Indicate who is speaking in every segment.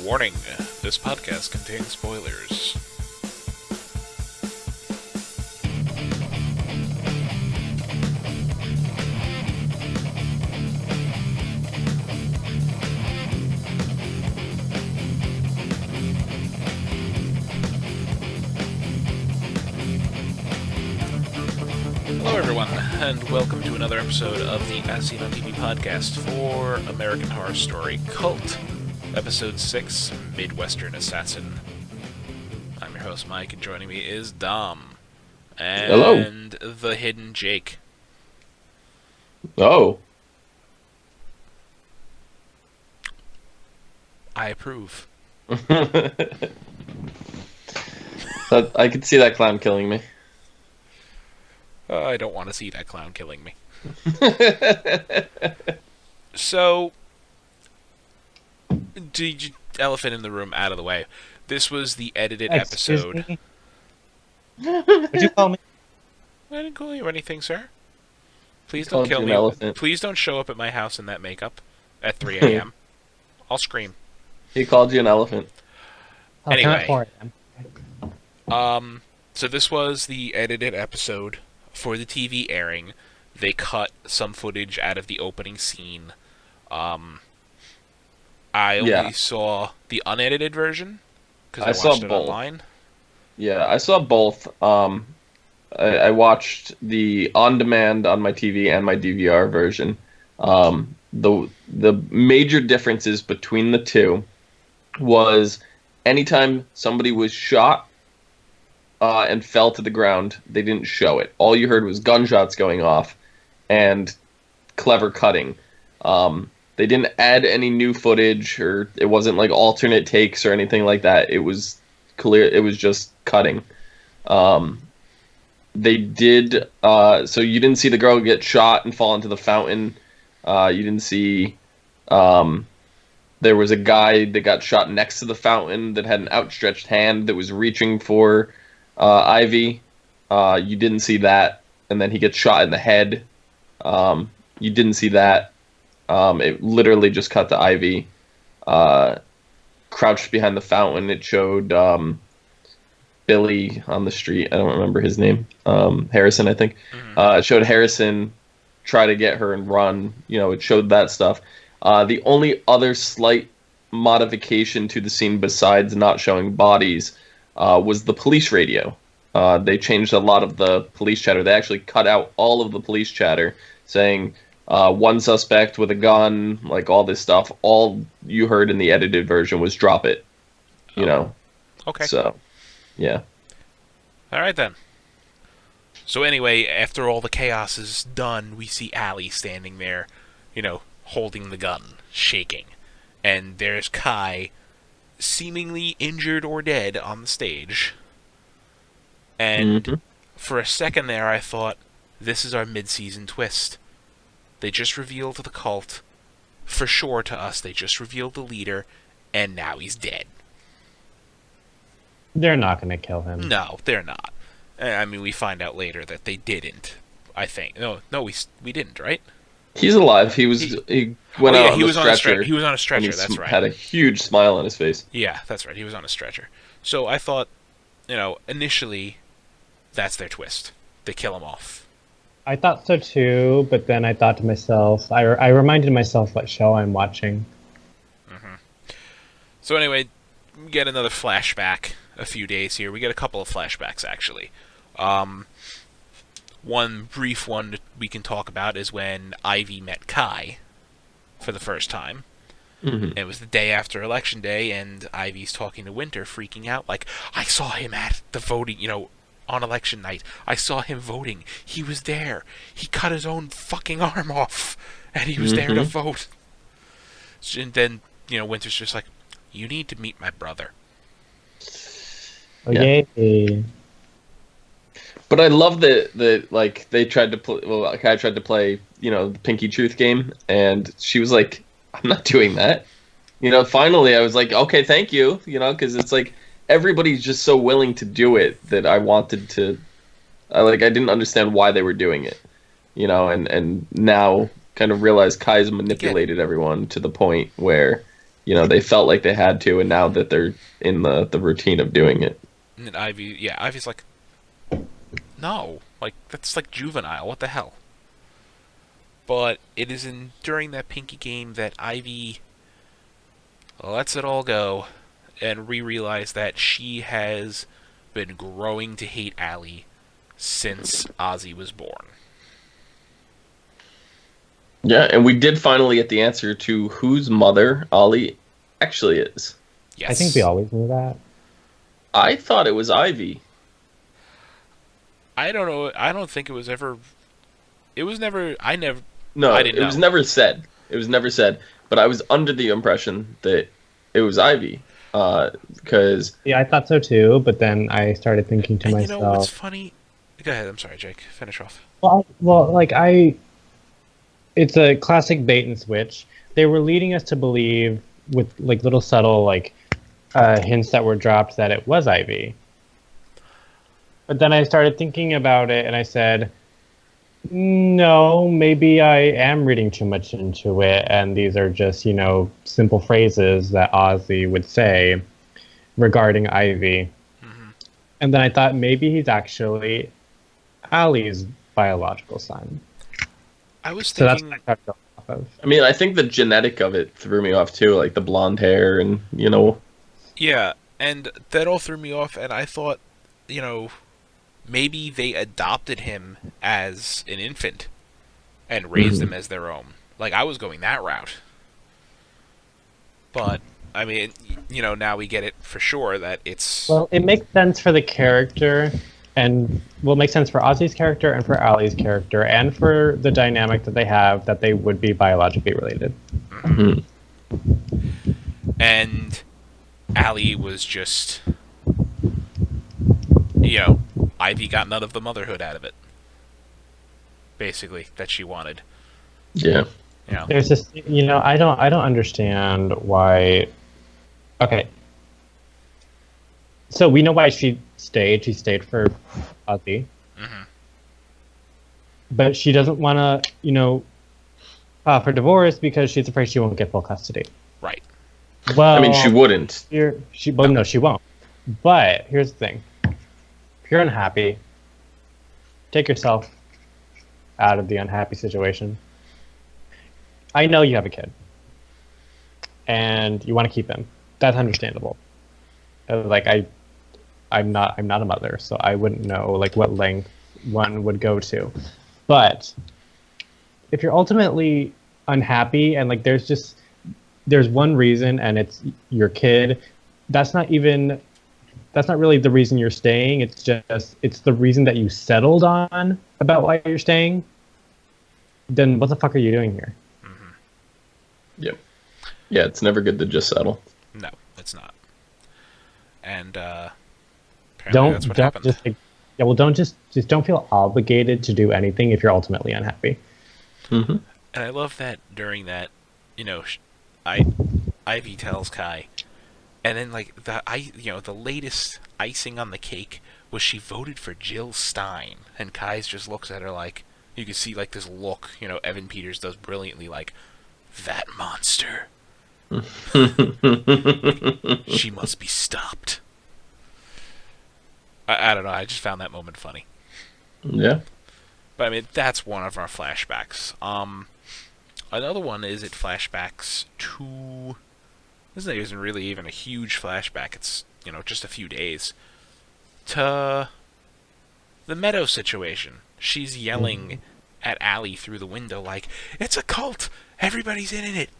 Speaker 1: Warning, this podcast contains spoilers. Hello everyone, and welcome to another episode of the ASOTV podcast for American Horror Story Cult, Episode 6, Midwestern Assassin. I'm your host Mike, and joining me is Dom. And
Speaker 2: Hello.
Speaker 1: the hidden Jake.
Speaker 2: Oh.
Speaker 1: I approve.
Speaker 2: I could see that clown killing me.
Speaker 1: I don't want to see that clown killing me. So, elephant in the room out of the way. This was the edited
Speaker 3: Excuse
Speaker 1: episode.
Speaker 3: me? What'd you call me?
Speaker 1: I didn't call you anything, sir. Please don't
Speaker 2: Called
Speaker 1: kill
Speaker 2: you an
Speaker 1: me.
Speaker 2: elephant.
Speaker 1: Please don't show up at my house in that makeup at 3 a.m. I'll scream.
Speaker 2: He called you an elephant.
Speaker 3: Oh,
Speaker 1: Anyway.
Speaker 3: 4 a.m.
Speaker 1: So this was the edited episode for the TV airing. They cut some footage out of the opening scene. I only saw the unedited version because I
Speaker 2: saw
Speaker 1: watched it
Speaker 2: both.
Speaker 1: online.
Speaker 2: Yeah, I saw both. I watched the on-demand on my TV and my DVR version. The major differences between the two was anytime somebody was shot and fell to the ground, they didn't show it. All you heard was gunshots going off and clever cutting. They didn't add any new footage, or it wasn't like alternate takes or anything like that. It was clear. It was just cutting. They did. So you didn't see the girl get shot and fall into the fountain. You didn't see. There was a guy that got shot next to the fountain that had an outstretched hand that was reaching for Ivy. You didn't see that, and then he gets shot in the head. You didn't see that. It literally just cut to Ivy crouched behind the fountain. It showed Billy on the street. I don't remember his name. Harrison, I think. It showed Harrison try to get her and run. It showed that stuff. The only other slight modification to the scene besides not showing bodies was the police radio. They changed a lot of the police chatter. They actually cut out all of the police chatter saying one suspect with a gun, like all this stuff. All you heard in the edited version was drop it.
Speaker 1: Okay.
Speaker 2: So, yeah.
Speaker 1: All right then. So anyway, after all the chaos is done, we see Allie standing there, holding the gun, shaking. And there's Kai, seemingly injured or dead, on the stage. And for a second there, I thought, this is our mid-season twist. They just revealed the cult. For sure, to us, they just revealed the leader, and now he's dead.
Speaker 3: They're not going to kill him.
Speaker 1: No, they're not. I mean, we find out later that they didn't, I think. No, we didn't, right?
Speaker 2: He's alive. He went out on the stretcher.
Speaker 1: He was on a
Speaker 2: and
Speaker 1: stretcher,
Speaker 2: he
Speaker 1: that's right.
Speaker 2: had a huge smile on his face.
Speaker 1: Yeah, that's right. He was on a stretcher. So I thought, initially, that's their twist. They kill him off.
Speaker 3: I thought so too, but then I thought to myself, I reminded myself what show I'm watching.
Speaker 1: So anyway, we get another flashback a few days here. We get a couple of flashbacks, actually. One brief one that we can talk about is when Ivy met Kai for the first time.
Speaker 2: Mm-hmm.
Speaker 1: It was the day after Election Day, and Ivy's talking to Winter, freaking out, like, I saw him at the voting, on election night. I saw him voting. He was there. He cut his own fucking arm off, and he was there to vote. And then, Winter's just like, you need to meet my brother.
Speaker 3: Oh, yay.
Speaker 2: But I love that like they tried to play. Well, I tried to play, the Pinky Truth game, and she was like, "I'm not doing that." Finally, I was like, "Okay, thank you." Because it's like everybody's just so willing to do it that I wanted to. I didn't understand why they were doing it, and now kind of realize Kai's manipulated everyone to the point where, they felt like they had to, and now that they're in the routine of doing it.
Speaker 1: And then Ivy's like, no, like that's like juvenile. What the hell? But it is during that Pinky game that Ivy lets it all go and realize that she has been growing to hate Allie since Ozzy was born.
Speaker 2: Yeah, and we did finally get the answer to whose mother Ollie actually is.
Speaker 1: Yes.
Speaker 3: I think we always knew that.
Speaker 2: I thought it was Ivy.
Speaker 1: I don't know. I don't think it was ever. It was never.
Speaker 2: No,
Speaker 1: I didn't
Speaker 2: it
Speaker 1: know.
Speaker 2: was never said. It was never said. But I was under the impression that it was Ivy, because
Speaker 3: Yeah, I thought so too, but then I started thinking to
Speaker 1: And
Speaker 3: myself.
Speaker 1: you know what's funny? Go ahead. I'm sorry, Jake. Finish off.
Speaker 3: It's a classic bait and switch. They were leading us to believe with like little subtle like hints that were dropped that it was Ivy. But then I started thinking about it and I said, no, maybe I am reading too much into it, and these are just, simple phrases that Ozzy would say regarding Ivy.
Speaker 1: Mm-hmm.
Speaker 3: And then I thought maybe he's actually Allie's biological son.
Speaker 1: I was
Speaker 3: So that's
Speaker 1: thinking.
Speaker 3: what I got off of.
Speaker 2: I mean, I think the genetic of it threw me off too, like the blonde hair and
Speaker 1: Yeah, and that all threw me off, and I thought, maybe they adopted him as an infant and raised him as their own. Like, I was going that route. But, I mean, now we get it for sure that it's...
Speaker 3: Well, it makes sense for the character, and will make sense for Ozzy's character and for Allie's character, and for the dynamic that they have, that they would be biologically related.
Speaker 2: Mm-hmm.
Speaker 1: And Allie was just... Ivy got none of the motherhood out of it. Basically, that she wanted.
Speaker 2: Yeah.
Speaker 3: There's this, I don't understand why. Okay. So we know why she stayed. She stayed for Ozzy.
Speaker 1: Mm-hmm.
Speaker 3: But she doesn't want to, file for divorce because she's afraid she won't get full custody.
Speaker 1: Right.
Speaker 3: Well,
Speaker 2: I mean, she wouldn't.
Speaker 3: No, she won't. But here's the thing. If you're unhappy, take yourself out of the unhappy situation. I know you have a kid, and you want to keep him. That's understandable. I'm not a mother, so I wouldn't know what length one would go to. But if you're ultimately unhappy and there's one reason and it's your kid, that's not really the reason you're staying. It's the reason that you settled on about why you're staying. Then what the fuck are you doing here?
Speaker 1: Mm-hmm.
Speaker 2: Yep. Yeah, it's never good to just settle.
Speaker 1: No, it's not. And apparently that's what happened.
Speaker 3: Don't feel obligated to do anything if you're ultimately unhappy.
Speaker 2: Mm-hmm.
Speaker 1: And I love that during that, Ivy tells Kai, and then the latest icing on the cake was she voted for Jill Stein, and Kai just looks at her like, you can see this look, Evan Peters does brilliantly, like, that monster. She must be stopped. I don't know, I just found that moment funny.
Speaker 2: Yeah.
Speaker 1: But I mean, that's one of our flashbacks. Another one is it flashbacks to... This isn't really even a huge flashback. It's, just a few days. To the Meadow situation. She's yelling at Allie through the window like, it's a cult! Everybody's in it!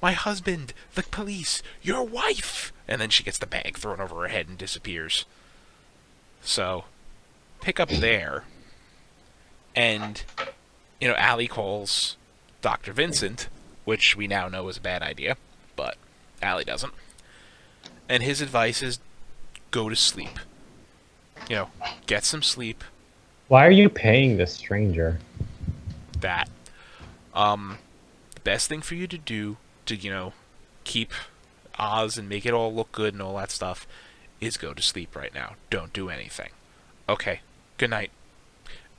Speaker 1: My husband, the police, your wife! And then she gets the bag thrown over her head and disappears. So, pick up there. And, Allie calls Dr. Vincent, which we now know is a bad idea, but Allie doesn't. And his advice is, go to sleep. Get some sleep.
Speaker 3: Why are you paying this stranger?
Speaker 1: That. The best thing for you to do to, keep Oz and make it all look good and all that stuff is go to sleep right now. Don't do anything. Okay, good night.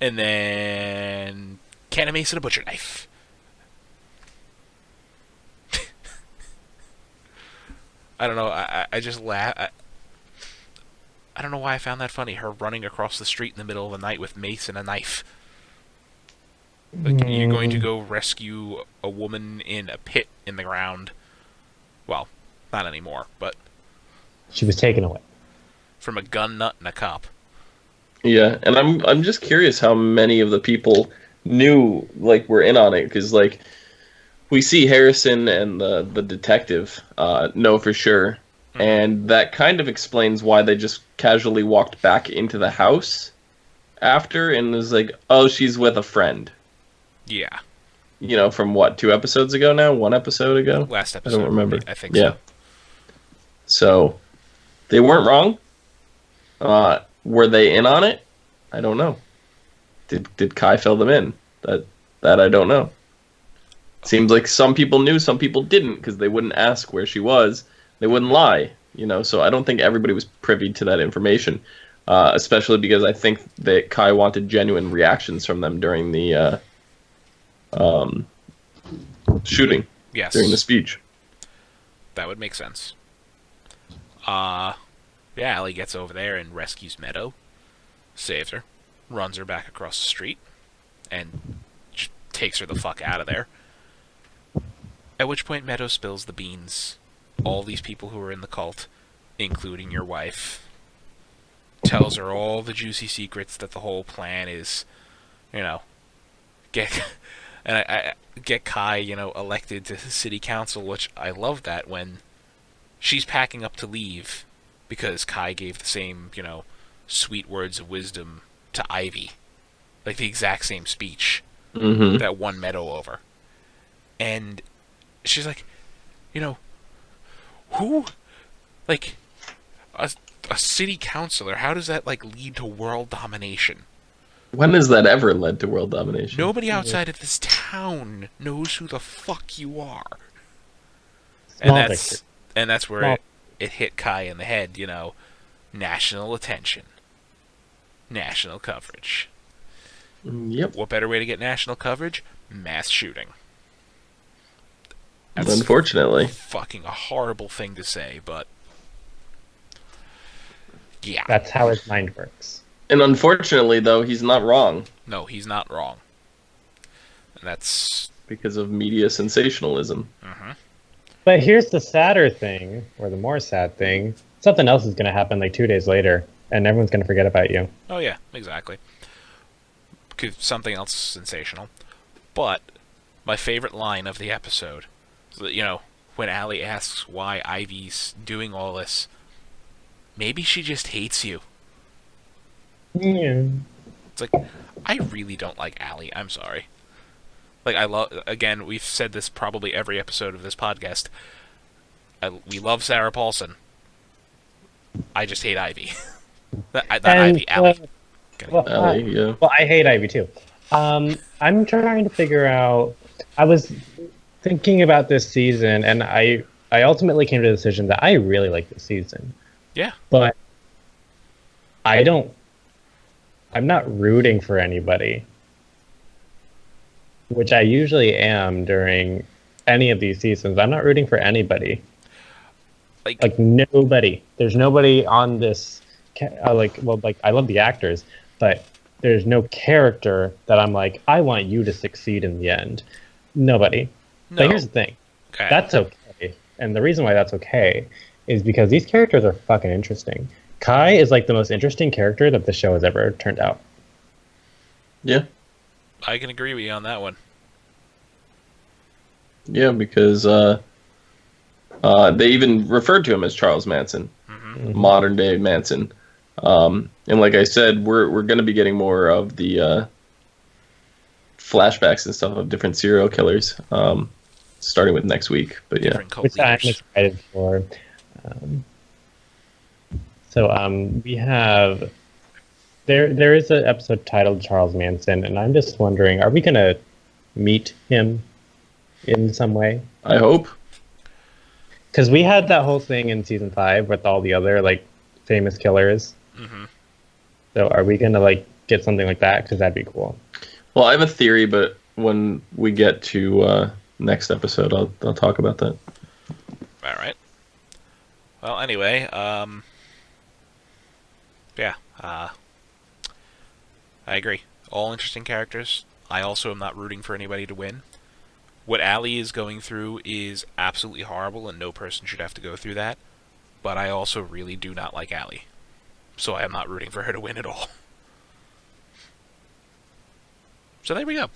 Speaker 1: And then... Cannon Mace and a butcher knife. I don't know. I just laugh. I don't know why I found that funny. Her running across the street in the middle of the night with mace and a knife. Like, you're going to go rescue a woman in a pit in the ground. Well, not anymore, but
Speaker 3: She was taken away.
Speaker 1: from a gun nut and a cop.
Speaker 2: Yeah, and I'm just curious how many of the people knew, like, were in on it, because, like, we see Harrison and the detective know for sure, and that kind of explains why they just casually walked back into the house after and was like, oh, she's with a friend.
Speaker 1: Yeah.
Speaker 2: You know, from what, 2 episodes ago now? 1 episode ago?
Speaker 1: Last episode.
Speaker 2: I don't remember.
Speaker 1: I think
Speaker 2: yeah.
Speaker 1: so.
Speaker 2: So, they weren't wrong. Were they in on it? I don't know. Did Kai fill them in? That I don't know. Seems like some people knew, some people didn't, because they wouldn't ask where she was. They wouldn't lie, you know. So I don't think everybody was privy to that information, especially because I think that Kai wanted genuine reactions from them during the shooting.
Speaker 1: Yes.
Speaker 2: During the speech.
Speaker 1: That would make sense. Yeah, Allie gets over there and rescues Meadow, saves her, runs her back across the street, and takes her the fuck out of there. At which point Meadow spills the beans. All these people who are in the cult, including your wife, tells her all the juicy secrets that the whole plan is, you know, get Kai, you know, elected to city council, which I love that when she's packing up to leave because Kai gave the same, you know, sweet words of wisdom to Ivy. Like the exact same speech that won Meadow over. And she's like, you know, who? Like, a city councilor, how does that, like, lead to world domination?
Speaker 2: When has that ever led to world domination?
Speaker 1: Nobody outside of this town knows who the fuck you are.
Speaker 3: Small
Speaker 1: And that's where it hit Kai in the head, you know. National attention. National coverage.
Speaker 2: Yep.
Speaker 1: What better way to get national coverage? Mass shooting. That's
Speaker 2: Unfortunately.
Speaker 1: fucking a horrible thing to say, but yeah.
Speaker 3: That's how his mind works.
Speaker 2: And unfortunately, though, he's not wrong.
Speaker 1: No, he's not wrong. And that's
Speaker 2: Because of media sensationalism.
Speaker 3: But here's the sadder thing, or the more sad thing. Something else is going to happen like 2 days later, and everyone's going to forget about you.
Speaker 1: Oh yeah, exactly. Something else sensational. But my favorite line of the episode, you know, when Allie asks why Ivy's doing all this, maybe she just hates you.
Speaker 3: Yeah.
Speaker 1: It's like, I really don't like Allie. I'm sorry. Like, again, we've said this probably every episode of this podcast. We love Sarah Paulson. I just hate Ivy. Not Ivy, Allie.
Speaker 2: Allie, yeah.
Speaker 3: Well, I hate Ivy too. I'm trying to figure out. I was thinking about this season, and I ultimately came to the decision that I really like this season.
Speaker 1: Yeah.
Speaker 3: But I'm not rooting for anybody, which I usually am during any of these seasons. I'm not rooting for anybody. Like nobody. There's nobody on this. I love the actors, but there's no character that I'm like, I want you to succeed in the end. Nobody.
Speaker 1: No.
Speaker 3: But here's the thing.
Speaker 1: Okay.
Speaker 3: That's okay. And the reason why that's okay is because these characters are fucking interesting. Kai is like the most interesting character that the show has ever turned out.
Speaker 2: Yeah.
Speaker 1: I can agree with you on that one.
Speaker 2: Yeah, because they even referred to him as Charles Manson, modern day Manson. And like I said, we're going to be getting more of the flashbacks and stuff of different serial killers, starting with next week. But yeah,
Speaker 1: Different cult
Speaker 3: Which I'm
Speaker 1: leaders.
Speaker 3: excited for. We have there is an episode titled Charles Manson, and I'm just wondering, are we gonna meet him in some way?
Speaker 2: I hope.
Speaker 3: Because we had that whole thing in season 5 with all the other like famous killers. So are we gonna like get something like that? Because that'd be cool.
Speaker 2: Well, I have a theory, but when we get to next episode, I'll talk about that.
Speaker 1: All right. Well, anyway, yeah, I agree. All interesting characters. I also am not rooting for anybody to win. What Allie is going through is absolutely horrible, and no person should have to go through that. But I also really do not like Allie, so I am not rooting for her to win at all. So there we go.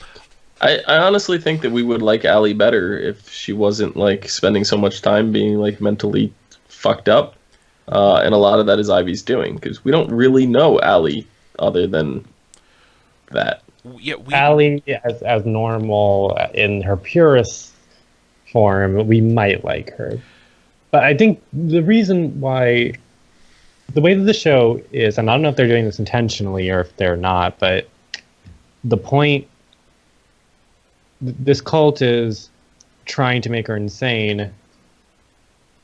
Speaker 2: I honestly think that we would like Allie better if she wasn't like spending so much time being like mentally fucked up. And a lot of that is Ivy's doing because we don't really know Allie other than that.
Speaker 1: Yeah, we.
Speaker 3: Allie, as normal in her purest form, we might like her. But I think the reason why, the way that the show is, and I don't know if they're doing this intentionally or if they're not, but the point, this cult is trying to make her insane,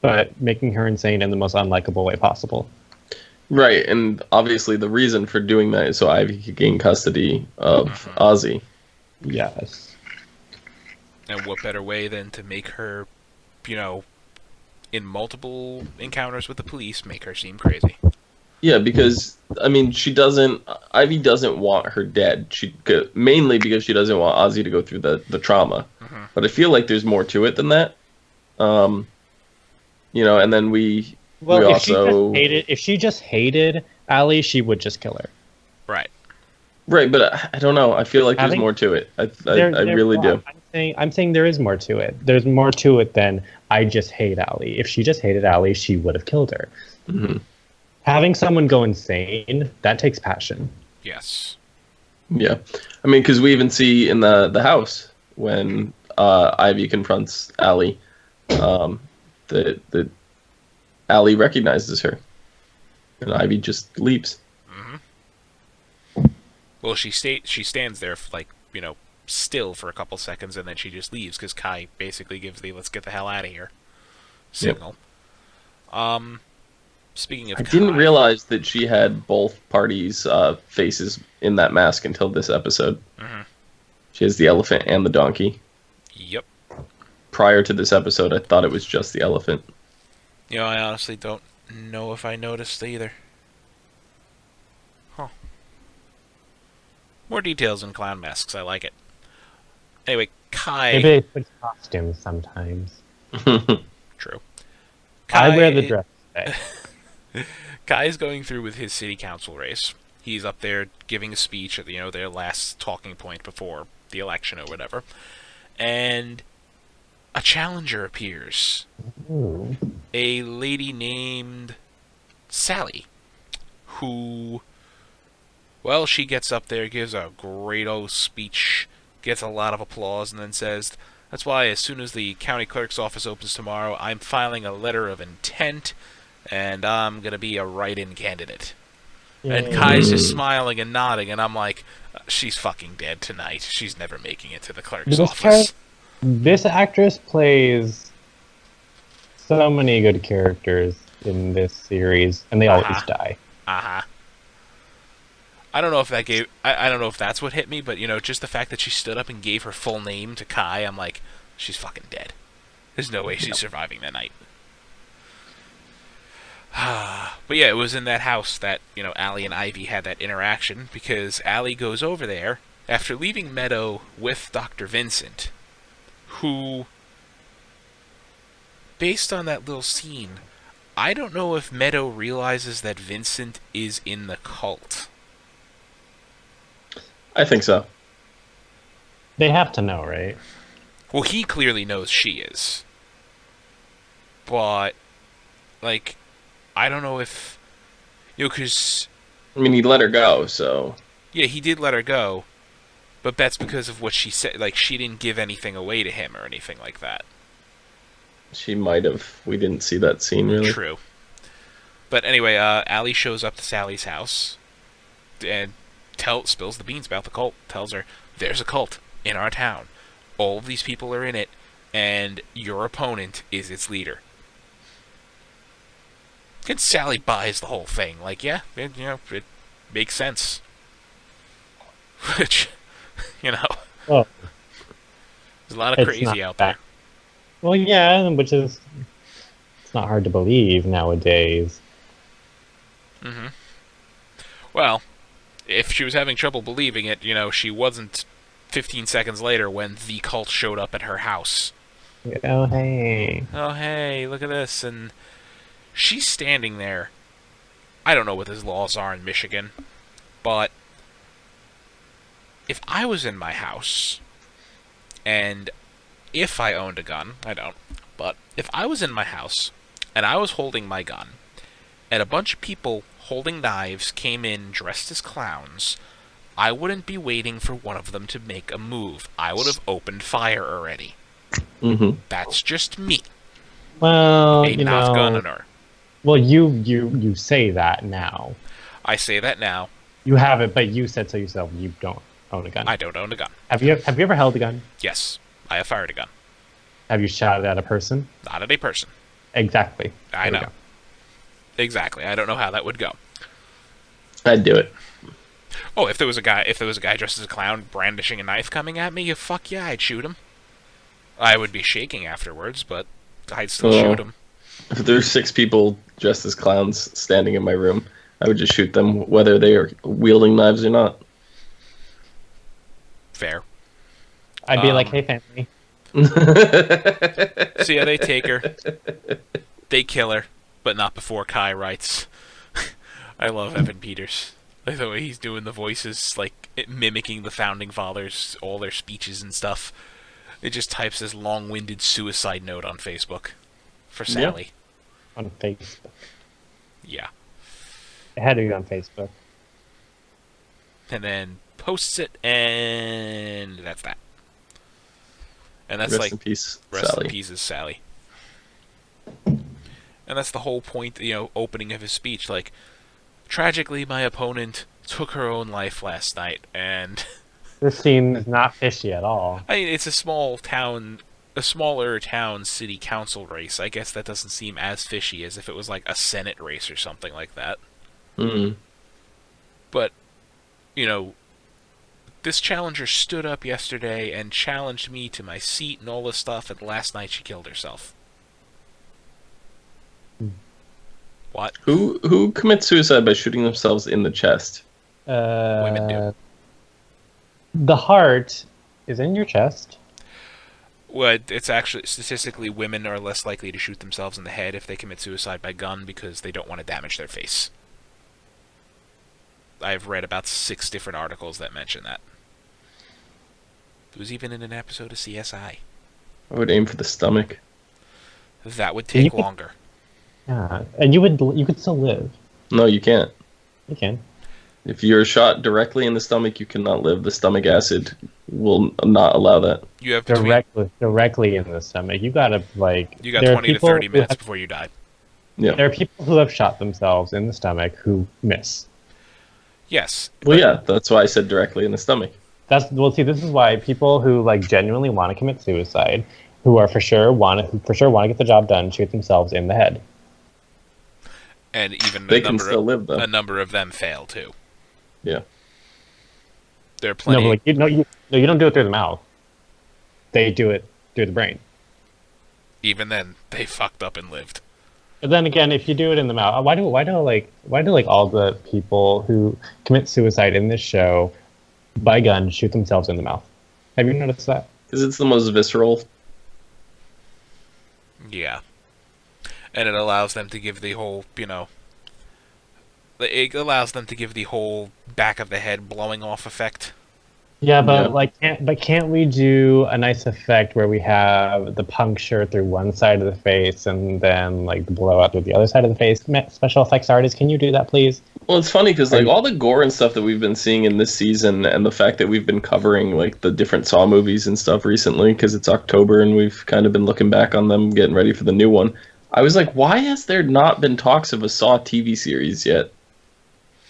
Speaker 3: but making her insane in the most unlikable way possible.
Speaker 2: Right, and obviously the reason for doing that is so Ivy could gain custody of Ozzy.
Speaker 3: Yes.
Speaker 1: And what better way than to make her, you know, in multiple encounters with the police, make her seem crazy.
Speaker 2: Yeah, because I mean, Ivy doesn't want her dead. Mainly because she doesn't want Ozzy to go through the trauma.
Speaker 1: Mm-hmm.
Speaker 2: But I feel like there's more to it than that. And then we also
Speaker 3: if she just hated Allie, she would just kill her.
Speaker 1: Right.
Speaker 2: Right, but I don't know. I feel like there's more to it. I really do.
Speaker 3: I'm saying there is more to it. There's more to it than I just hate Allie. If she just hated Allie, she would have killed her.
Speaker 2: Mm-hmm.
Speaker 3: Having someone go insane, that takes passion.
Speaker 1: Yes.
Speaker 2: Yeah, I mean, because we even see in the house when Ivy confronts Allie, that Allie recognizes her, and Ivy just leaves.
Speaker 1: Mm-hmm. Well, she stands there for still for a couple seconds, and then she just leaves because Kai basically gives the "let's get the hell out of here" signal. Yep. Speaking of
Speaker 2: I didn't realize that she had both parties' faces in that mask until this episode.
Speaker 1: Mm-hmm.
Speaker 2: She has the elephant and the donkey.
Speaker 1: Yep.
Speaker 2: Prior to this episode, I thought it was just the elephant.
Speaker 1: I honestly don't know if I noticed either. Huh. More details in clown masks. I like it. Anyway, Kai...
Speaker 3: Maybe they put costumes sometimes.
Speaker 1: True.
Speaker 3: I wear the dress today.
Speaker 1: Kai is going through with his city council race. He's up there giving a speech at their last talking point before the election or whatever. And a challenger appears.
Speaker 3: Ooh.
Speaker 1: A lady named Sally, who, well, she gets up there, gives a great old speech, gets a lot of applause, and then says, "That's why as soon as the county clerk's office opens tomorrow, I'm filing a letter of intent, and I'm going to be a write-in candidate." Yay. And Kai's just smiling and nodding, and I'm like, she's fucking dead tonight. She's never making it to the clerk's office.
Speaker 3: This actress plays so many good characters in this series, and they always die.
Speaker 1: I don't know if that gave... I don't know if that's what hit me, but, just the fact that she stood up and gave her full name to Kai, I'm like, she's fucking dead. There's no way she's surviving that night. But yeah, it was in that house that, Allie and Ivy had that interaction, because Allie goes over there after leaving Meadow with Dr. Vincent, who, based on that little scene, I don't know if Meadow realizes that Vincent is in the cult.
Speaker 2: I think so.
Speaker 3: They have to know, right?
Speaker 1: Well, he clearly knows she is. But, I don't know if... because...
Speaker 2: I mean, he let her go, so...
Speaker 1: Yeah, he did let her go, but that's because of what she said. She didn't give anything away to him or anything like that.
Speaker 2: She might have. We didn't see that scene, really.
Speaker 1: True. But anyway, Allie shows up to Sally's house and spills the beans about the cult. Tells her, there's a cult in our town. All of these people are in it, and your opponent is its leader. And Sally buys the whole thing. It makes sense. Which,
Speaker 3: oh,
Speaker 1: there's a lot of crazy out there.
Speaker 3: Well, yeah, which is It's not hard to believe nowadays.
Speaker 1: Mm-hmm. Well, if she was having trouble believing it, she wasn't 15 seconds later when the cult showed up at her house.
Speaker 3: Oh, hey.
Speaker 1: Oh, hey, look at this. And she's standing there. I don't know what his laws are in Michigan, but if I was in my house, and if I owned a gun, I don't, but if I was in my house, and I was holding my gun, and a bunch of people holding knives came in dressed as clowns, I wouldn't be waiting for one of them to make a move. I would have opened fire already.
Speaker 2: Mm-hmm.
Speaker 1: That's just me.
Speaker 3: Well,
Speaker 1: A not gun owner.
Speaker 3: Well, you say that now.
Speaker 1: I say that now.
Speaker 3: You have it, but you said so yourself. You don't own a gun.
Speaker 1: I don't own a gun.
Speaker 3: Have you ever held a gun?
Speaker 1: Yes, I have fired a gun.
Speaker 3: Have you shot it at a person?
Speaker 1: Not at a person.
Speaker 3: Exactly.
Speaker 1: I
Speaker 3: There we
Speaker 1: know. Exactly. I don't know how that would go.
Speaker 2: I'd do it.
Speaker 1: Oh, if there was a guy dressed as a clown brandishing a knife coming at me, fuck yeah, I'd shoot him. I would be shaking afterwards, but I'd still shoot him.
Speaker 2: If there's 6 people dressed as clowns standing in my room, I would just shoot them, whether they are wielding knives or not.
Speaker 1: Fair.
Speaker 3: I'd be like, hey, family.
Speaker 1: So yeah, they take her. They kill her, but not before Kai writes. I love Evan Peters. Like the way he's doing the voices, like mimicking the founding fathers, all their speeches and stuff. It just types this long-winded suicide note on Facebook for Sally.
Speaker 3: On Facebook.
Speaker 1: Yeah.
Speaker 3: It had to be on Facebook.
Speaker 1: And then posts it, and that's that. And that's
Speaker 2: Rest in peace,
Speaker 1: rest
Speaker 2: Sally.
Speaker 1: in peace is Sally. And that's the whole point, opening of his speech. Like, tragically, my opponent took her own life last night, and
Speaker 3: This scene is not fishy at all.
Speaker 1: I mean, it's a smaller town city council race. I guess that doesn't seem as fishy as if it was like a Senate race or something like that.
Speaker 2: Mm.
Speaker 1: But, this challenger stood up yesterday and challenged me to my seat and all this stuff, and last night she killed herself. What?
Speaker 2: Who commits suicide by shooting themselves in the chest?
Speaker 1: Women do.
Speaker 3: The heart is in your chest.
Speaker 1: Well, it's actually, statistically, women are less likely to shoot themselves in the head if they commit suicide by gun because they don't want to damage their face. I've read about 6 different articles that mention that. It was even in an episode of CSI.
Speaker 2: I would aim for the stomach.
Speaker 1: That would take longer.
Speaker 3: Yeah, and you could still live.
Speaker 2: No, you can't.
Speaker 3: You can.
Speaker 2: If you're shot directly in the stomach, you cannot live. The stomach acid will not allow that.
Speaker 1: You have
Speaker 3: Directly in the stomach. You gotta
Speaker 1: You got
Speaker 3: there are
Speaker 1: 20 to
Speaker 3: people
Speaker 1: 30
Speaker 3: who
Speaker 1: minutes
Speaker 3: have-
Speaker 1: before you die.
Speaker 2: Yeah.
Speaker 3: There are people who have shot themselves in the stomach who miss.
Speaker 1: Yes.
Speaker 2: Well, yeah, that's why I said directly in the stomach.
Speaker 3: See, this is why people who genuinely want to commit suicide, who for sure want to get the job done, shoot themselves in the head.
Speaker 1: And even
Speaker 2: They can still live, though.
Speaker 1: a number of them fail too.
Speaker 2: Yeah.
Speaker 1: There are plenty.
Speaker 3: No, but you don't do it through the mouth. They do it through the brain.
Speaker 1: Even then, they fucked up and lived.
Speaker 3: But then again, if you do it in the mouth, why do all the people who commit suicide in this show by gun shoot themselves in the mouth? Have you noticed that?
Speaker 2: Because it's the most visceral.
Speaker 1: Yeah. And it allows them to give the whole, it allows them to give the whole back of the head blowing off effect.
Speaker 3: Yeah, but can't we do a nice effect where we have the puncture through one side of the face and then the blowout through the other side of the face? Special effects artists, can you do that, please?
Speaker 2: Well, it's funny because all the gore and stuff that we've been seeing in this season, and the fact that we've been covering the different Saw movies and stuff recently, because it's October and we've kind of been looking back on them, getting ready for the new one. I was like, why has there not been talks of a Saw TV series yet?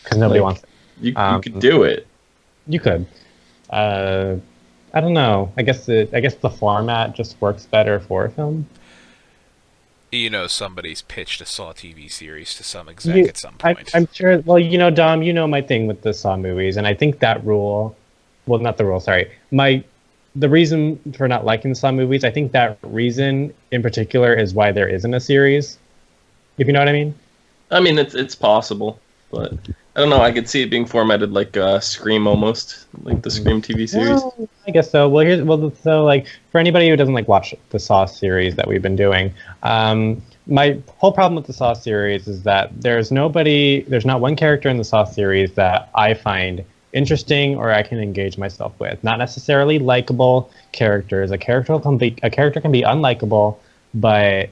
Speaker 3: Because nobody wants it.
Speaker 2: You could do it.
Speaker 3: You could. I don't know. I guess the format just works better for a film.
Speaker 1: Somebody's pitched a Saw TV series to some exec at some point.
Speaker 3: I'm sure. Well, Dom, my thing with the Saw movies, and I think that rule. Well, not the rule. Sorry, the reason for not liking the Saw movies. I think that reason in particular is why there isn't a series. If you know what I mean.
Speaker 2: I mean, it's possible, but I don't know. I could see it being formatted like Scream almost, like the Scream TV series.
Speaker 3: Well, I guess so. So like for anybody who doesn't like watch the Saw series that we've been doing, my whole problem with the Saw series is that there's not one character in the Saw series that I find interesting or I can engage myself with. Not necessarily likable characters. A character can be unlikable, but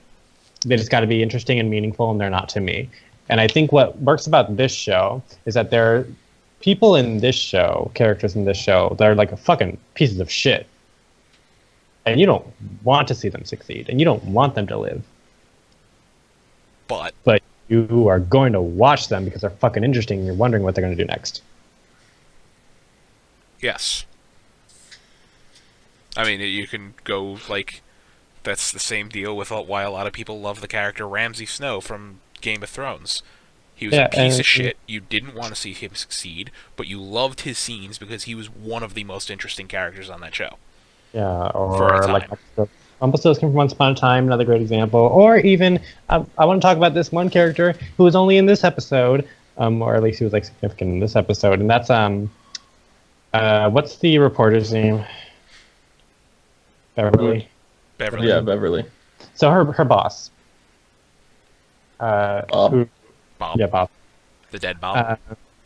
Speaker 3: they just got to be interesting and meaningful, and they're not to me. And I think what works about this show is that there are people in this show, characters in this show, that are like fucking pieces of shit. And you don't want to see them succeed, and you don't want them to live. But you are going to watch them because they're fucking interesting, and you're wondering what they're going to do next.
Speaker 1: Yes. I mean, you can go, like, that's the same deal with why a lot of people love the character Ramsay Snow from Game of Thrones. He was a piece of shit. You didn't want to see him succeed, but you loved his scenes because he was one of the most interesting characters on that show.
Speaker 3: Yeah, or like Rumpelstiltskin from Once Upon a Time, another great example. Or even, I want to talk about this one character who was only in this episode, or at least he was like significant in this episode, and that's what's the reporter's name? Beverly.
Speaker 2: Yeah, Beverly.
Speaker 3: So her boss.
Speaker 2: Bob.
Speaker 1: Bob.
Speaker 3: Yeah, Bob.
Speaker 1: The dead Bob.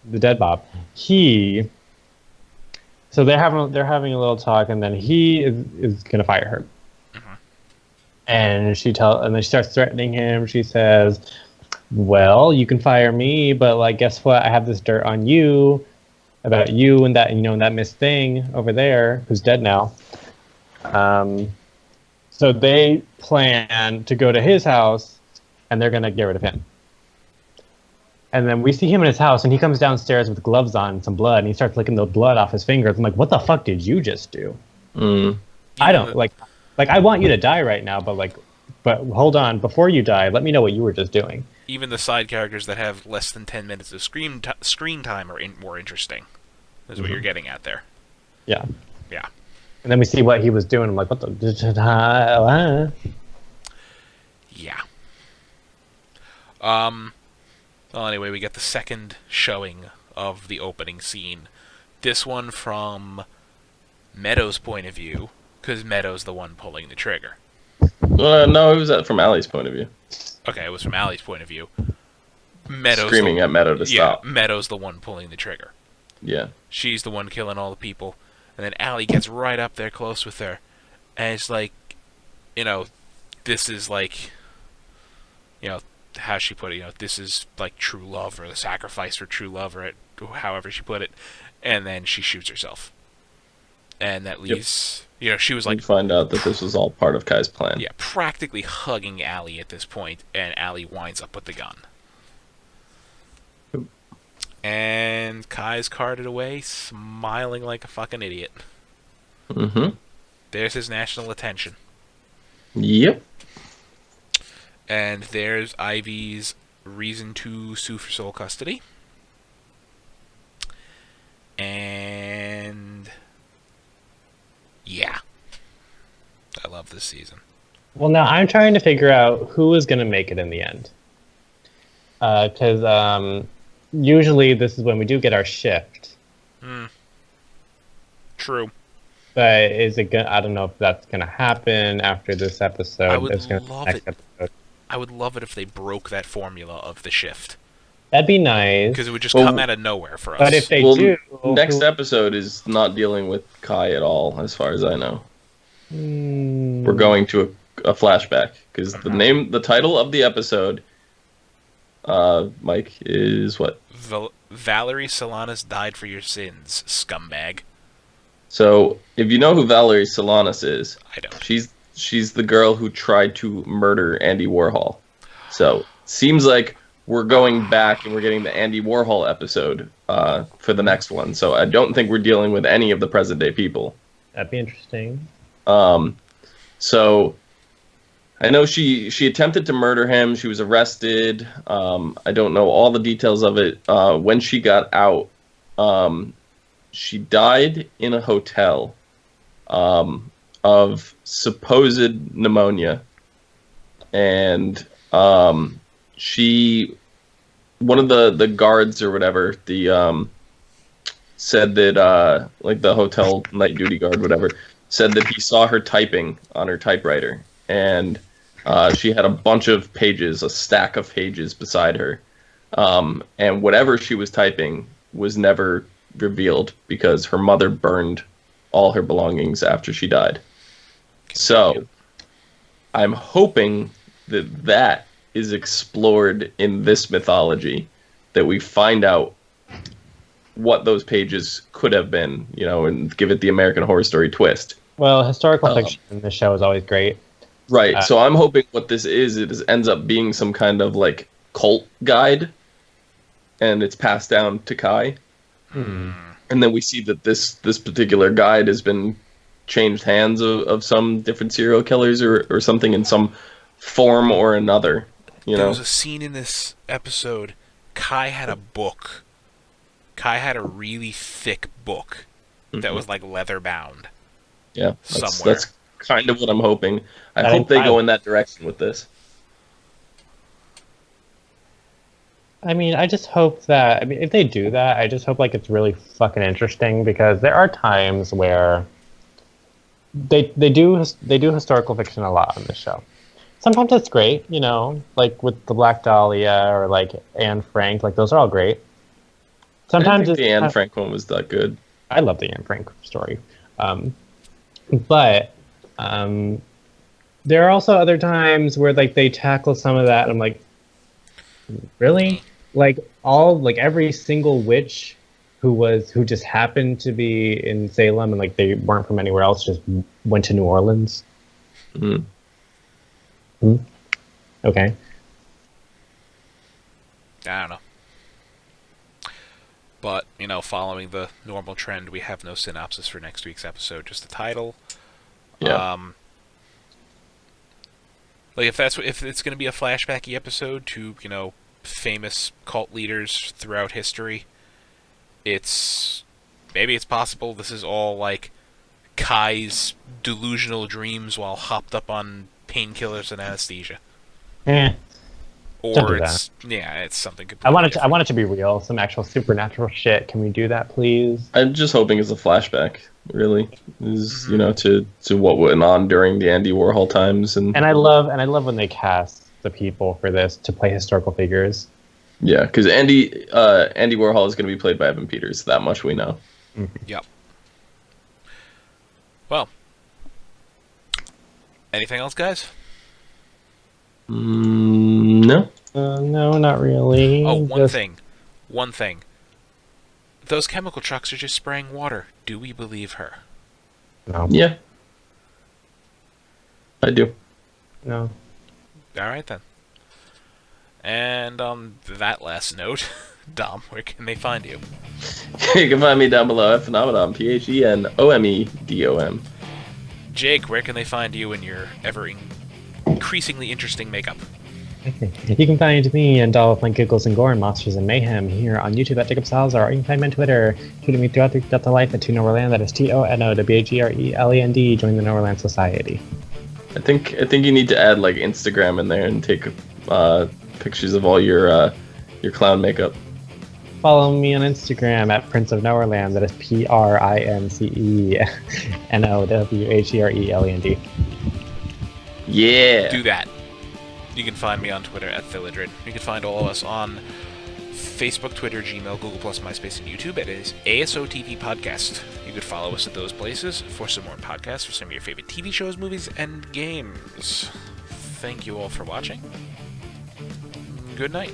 Speaker 3: The dead Bob. So they're having a little talk, and then he is gonna fire her. Mm-hmm. And then she starts threatening him. She says, "Well, you can fire me, but like, guess what? I have this dirt on you about you and that, and that Miss Thing over there who's dead now." So they plan to go to his house, and they're gonna get rid of him. And then we see him in his house, and he comes downstairs with gloves on and some blood, and he starts licking the blood off his fingers. I'm like, what the fuck did you just do? I don't like I want you to die right now, but hold on, before you die, let me know what you were just doing.
Speaker 1: Even the side characters that have less than 10 minutes of screen time are more interesting. Is what you're getting at there.
Speaker 3: Yeah.
Speaker 1: Yeah.
Speaker 3: And then we see what he was doing. I'm like, what the?
Speaker 1: Yeah. Well, anyway, we get the second showing of the opening scene. This one from Meadow's point of view, because Meadow's the one pulling the trigger.
Speaker 2: No, it was from Allie's point of view.
Speaker 1: Okay, it was from Allie's point of view. Meadow's
Speaker 2: screaming at Meadow to stop.
Speaker 1: Yeah, Meadow's the one pulling the trigger.
Speaker 2: Yeah. She's
Speaker 1: the one killing all the people. And then Allie gets right up there close with her. And it's like, this is like, how she put it, this is like true love, or the sacrifice for true love, or however she put it. And then she shoots herself. And that leaves, she was like...
Speaker 2: We find out that this was all part of Kai's plan.
Speaker 1: Yeah, practically hugging Allie at this point, and Allie winds up with the gun. And Kai's carted away, smiling like a fucking idiot.
Speaker 2: Mm-hmm.
Speaker 1: There's his national attention.
Speaker 2: Yep.
Speaker 1: And there's Ivy's reason to sue for sole custody. And... yeah. I love this season.
Speaker 3: Well, now I'm trying to figure out who is going to make it in the end. Because usually this is when we do get our shift.
Speaker 1: True.
Speaker 3: But is it gonna? I don't know if that's gonna happen after this episode.
Speaker 1: I would love it. I would love it if they broke that formula of the shift.
Speaker 3: That'd be nice.
Speaker 1: Because it would just come out of nowhere for us.
Speaker 3: But if they do,
Speaker 2: next episode is not dealing with Kai at all, as far as I know. We're going to a flashback because the title of the episode, Mike, is what?
Speaker 1: Valerie Solanas died for your sins, scumbag.
Speaker 2: So, if you know who Valerie Solanas is,
Speaker 1: I don't.
Speaker 2: She's the girl who tried to murder Andy Warhol. So, seems like we're going back and we're getting the Andy Warhol episode for the next one. So, I don't think we're dealing with any of the present day people.
Speaker 3: That'd be interesting.
Speaker 2: So, I know she attempted to murder him. She was arrested. I don't know all the details of it. When she got out, she died in a hotel of supposed pneumonia. And one of the guards or whatever, said that like the hotel night duty guard, whatever, said that he saw her typing on her typewriter, and she had a bunch of pages, a stack of pages beside her, and whatever she was typing was never revealed because her mother burned all her belongings after she died. So I'm hoping that is explored in this mythology, that we find out what those pages could have been, and give it the American Horror Story twist.
Speaker 3: Well, historical fiction in this show is always great.
Speaker 2: Right. So I'm hoping what this ends up being some kind of like cult guide, and it's passed down to Kai. And then we see that this particular guide has been changed hands of some different serial killers or something in some form or another.
Speaker 1: There was a scene in this episode. Kai had a book. Kai had a really thick book that was like leather bound.
Speaker 2: Yeah,
Speaker 1: somewhere.
Speaker 2: That's kind of what I'm hoping. I hope they go in that direction with this.
Speaker 3: I mean, I just hope that, if they do that, I just hope like it's really fucking interesting, because there are times where they do historical fiction a lot on this show. Sometimes it's great, like with the Black Dahlia or like Anne Frank, like those are all great. Sometimes
Speaker 2: I think the Anne Frank one was that good.
Speaker 3: I love the Anne Frank story. But there are also other times where like they tackle some of that and I'm like, really? Like every single witch who just happened to be in Salem and like they weren't from anywhere else just went to New Orleans. Okay.
Speaker 1: I don't know. But, following the normal trend, we have no synopsis for next week's episode, just the title.
Speaker 2: Yeah.
Speaker 1: Like if it's going to be a flashbacky episode to, famous cult leaders throughout history, maybe it's possible this is all like Kai's delusional dreams while hopped up on painkillers and anesthesia. Or it's something completely
Speaker 3: I want it to be real, some actual supernatural shit. Can we do that, please?
Speaker 2: I'm just hoping it's a flashback, really. To what went on during the Andy Warhol times, and
Speaker 3: I love when they cast the people for this to play historical figures.
Speaker 2: Yeah, because Andy Warhol is going to be played by Evan Peters. That much we know.
Speaker 1: Yep. Well, anything else, guys?
Speaker 2: No.
Speaker 3: No, not really.
Speaker 1: Oh, one thing. Those chemical trucks are just spraying water. Do we believe her?
Speaker 3: No.
Speaker 2: Yeah. I do.
Speaker 3: No.
Speaker 1: All right, then. And on that last note, Dom, where can they find you?
Speaker 2: You can find me down below at Phenomenon, PHENOMEDOM.
Speaker 1: Jake, where can they find you in your increasingly interesting makeup?
Speaker 3: You can find me and all of my giggles and gore and monsters and mayhem here on YouTube at Jacob Salazar, or you can find me on Twitter, tweeting me throughout the life at ToNoRland. That is TONOWAGRELAND. Join the Noverland Society.
Speaker 2: I think you need to add like Instagram in there and take pictures of all your clown makeup.
Speaker 3: Follow me on Instagram at Prince of Noverland. That is PRINCENOWHERELAND.
Speaker 2: Yeah.
Speaker 1: Do that. You can find me on Twitter at Thilidrid. You can find all of us on Facebook, Twitter, Gmail, Google+, MySpace, and YouTube. It is ASOTV Podcast. You could follow us at those places for some more podcasts for some of your favorite TV shows, movies, and games. Thank you all for watching. Good night.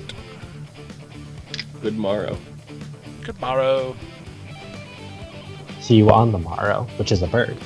Speaker 2: Good morrow.
Speaker 1: Good morrow.
Speaker 3: See you on the morrow, which is a bird.